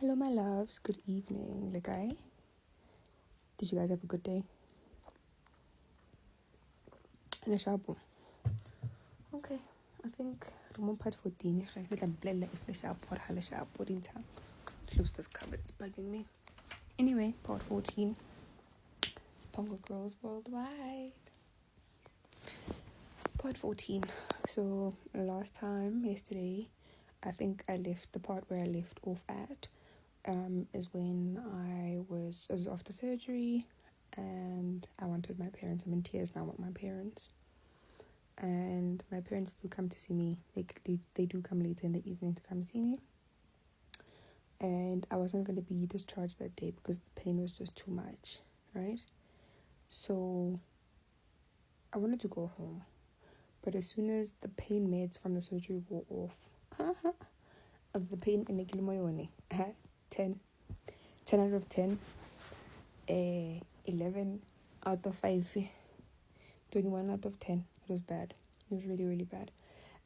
Hello, my loves. Good evening, Legai. Did you guys have a good day? Leshapo. Okay, I think I'm part 14. Let me blend if Leshapo in time. Close this cupboard, it's bugging me. Anyway, part 14. It's Pongo Girls Worldwide. Part 14. So, yesterday, I think I left the part where I left off at. Is when it was after surgery and I wanted my parents. I'm in tears now with my parents. And my parents do come to see me. They do come later in the evening to come see me. And I wasn't going to be discharged that day because the pain was just too much, right? So I wanted to go home. But as soon as the pain meds from the surgery wore off, of the pain in the Gilmoyone, 10 out of 10, 11 out of 5, 21 out of 10. It was bad. It was really, really bad.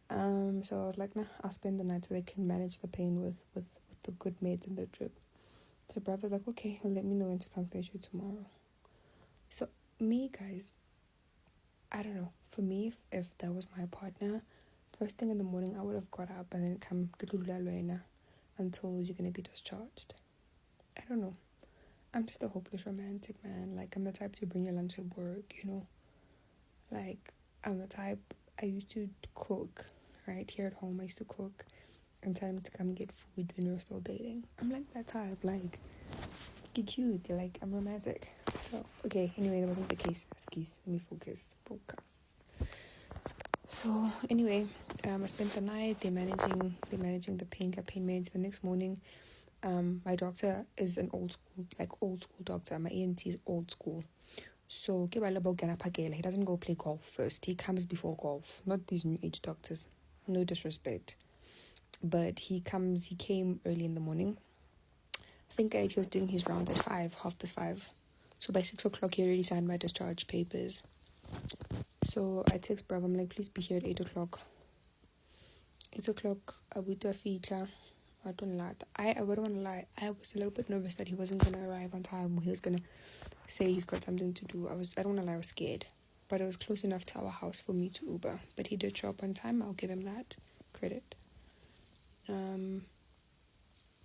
So I was like, nah, I'll spend the night so they can manage the pain with the good meds and the drip. So brother's like, okay, let me know when to come fetch you tomorrow. So me, guys, I don't know. For me, if that was my partner, first thing in the morning, I would have got up and then come until you're going to be discharged. I don't know. I'm just a hopeless romantic, man. Like, I'm the type to bring your lunch at work, you know. Like, I'm the type, I used to cook, right? Here at home, I used to cook and tell him to come get food when we were still dating. I'm like that type, like, get cute. Like, I'm romantic. So, okay, anyway, that wasn't the case. Excuse, let me focus. So, anyway, I spent the night, they're managing the pain meds. The next morning, my doctor is an old school doctor. My ENT is old school. So, he doesn't go play golf first. He comes before golf. Not these new age doctors. No disrespect. But he came early in the morning. I think he was doing his rounds at 5:30. So by 6 o'clock, he already signed my discharge papers. So I text Brav, I'm like, please be here at 8 o'clock. 8 o'clock, I went to a feature. I wouldn't want to lie. I was a little bit nervous that he wasn't going to arrive on time. He was going to say he's got something to do. I don't want to lie, I was scared. But it was close enough to our house for me to Uber. But he did show up on time. I'll give him that credit. When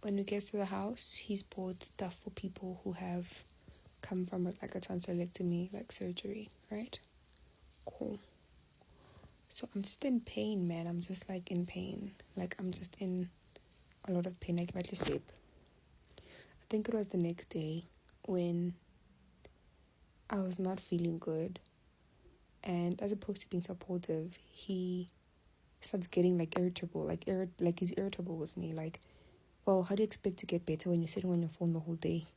we get to the house, he's bought stuff for people who have come from like a tonsillectomy, like surgery, right? Cool. So I'm just in pain, man. I'm just like in pain. Like I'm just in a lot of pain. Like if I just sleep. I think it was the next day when I was not feeling good. And as opposed to being supportive, he starts getting like irritable. Like he's irritable with me. Like, well, how do you expect to get better when you're sitting on your phone the whole day?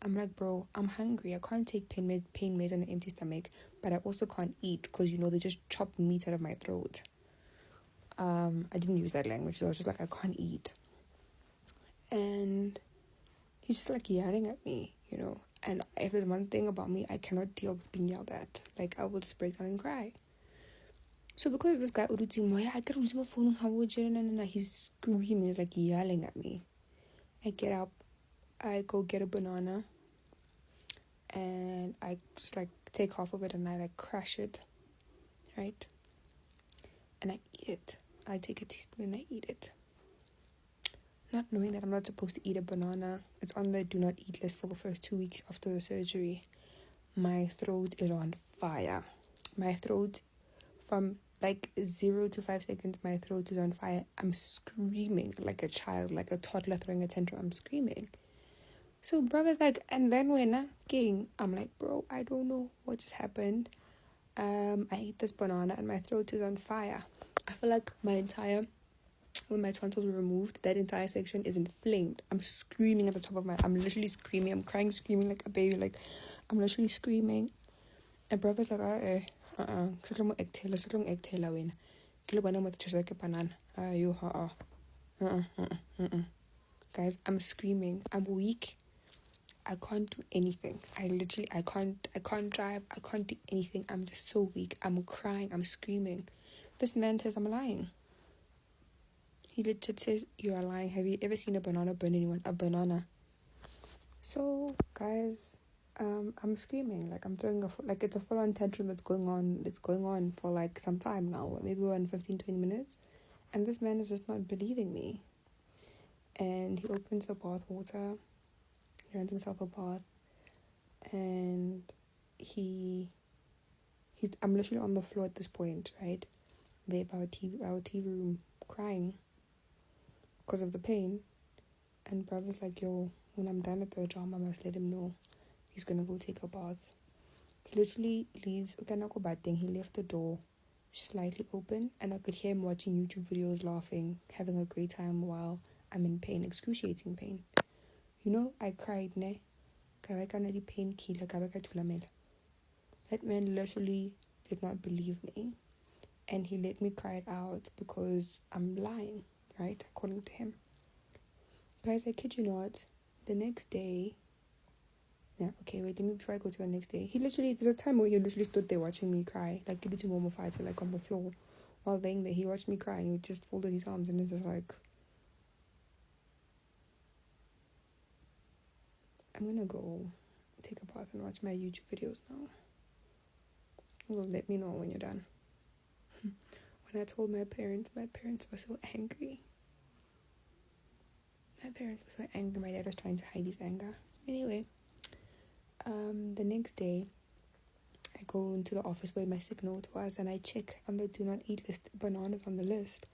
I'm like, bro, I'm hungry. I can't take pain med on an empty stomach, but I also can't eat because, they just chop meat out of my throat. I didn't use that language, so I was just like, I can't eat. And he's just like yelling at me, And if there's one thing about me, I cannot deal with being yelled at. Like, I will just break down and cry. So because this guy, he's screaming, he's like yelling at me. I get up, I go get a banana, and I just like take half of it and I like crush it, right? And I eat it. I take a teaspoon and I eat it. Not knowing that I'm not supposed to eat a banana. It's on the do not eat list for the first 2 weeks after the surgery. My throat is on fire. My throat, from like 0 to 5 seconds, my throat is on fire. I'm screaming like a child, like a toddler throwing a tantrum. I'm screaming. So brother's like, and then when I'm like, bro, I don't know what just happened. I ate this banana and my throat is on fire. I feel like when my tonsils were removed, that entire section is inflamed. I'm screaming at the top of I'm literally screaming. I'm crying, screaming like a baby. Like, I'm literally screaming. And brother's like, Guys, I'm screaming. I'm weak. I can't do anything. I can't drive. I can't do anything. I'm just so weak. I'm crying. I'm screaming. This man says I'm lying. He legit says, you are lying. Have you ever seen a banana burn anyone? A banana. So, guys, I'm screaming. Like, I'm throwing like, it's a full-on tantrum that's going on. It's going on for, like, some time now. Maybe we're in 15-20 minutes. And this man is just not believing me. And he opens the bath water. He runs himself a bath. And I'm literally on the floor at this point, right? There by our TV room, crying because of the pain. And brother's like, yo, when I'm done with the drama, I must let him know he's gonna go take a bath. He literally leaves. Okay, not go bad thing. He left the door slightly open, and I could hear him watching YouTube videos, laughing, having a great time while I'm in pain, excruciating pain. You know, I cried, ne? Pain killer. That man literally did not believe me, and he let me cry it out because I'm lying, right? According to him. Guys, I kid you not, the next day, before I go to the next day, there's a time where he literally stood there watching me cry, like, you do normal fights, like, on the floor, while laying there, he watched me cry, and he just folded his arms, and it was just like, I'm gonna go take a bath and watch my YouTube videos now. Well, let me know when you're done. When I told my parents were so angry. My dad was trying to hide his anger. Anyway, the next day, I go into the office where my sick note was, and I check on the do not eat list, bananas on the list.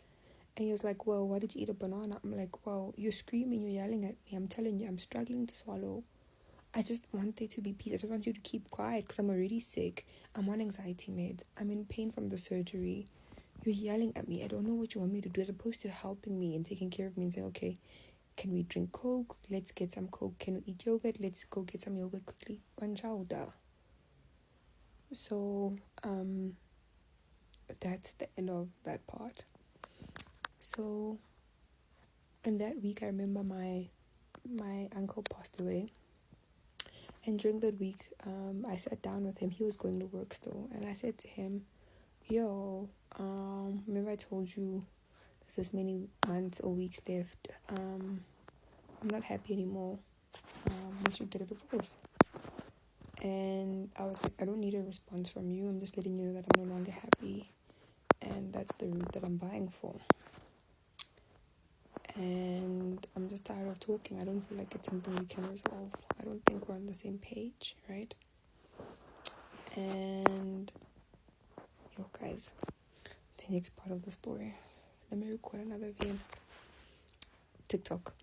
And he was like, well, why did you eat a banana? I'm like, well, you're screaming, you're yelling at me. I'm telling you, I'm struggling to swallow. I just want there to be peace. I just want you to keep quiet because I'm already sick. I'm on anxiety meds. I'm in pain from the surgery. You're yelling at me. I don't know what you want me to do, as opposed to helping me and taking care of me and saying, okay, can we drink Coke? Let's get some Coke. Can we eat yogurt? Let's go get some yogurt quickly. So, that's the end of that part. So, in that week, I remember my uncle passed away. And during that week, I sat down with him. He was going to work still. And I said to him, yo, remember I told you there's this many months or weeks left. I'm not happy anymore. We should get a divorce. And I was like, I don't need a response from you. I'm just letting you know that I'm no longer happy. And that's the route that I'm vying for. And I'm just tired of talking. I don't feel like it's something we can resolve. I don't think we're on the same page, right? And, yo, guys, the next part of the story. Let me record another video. TikTok.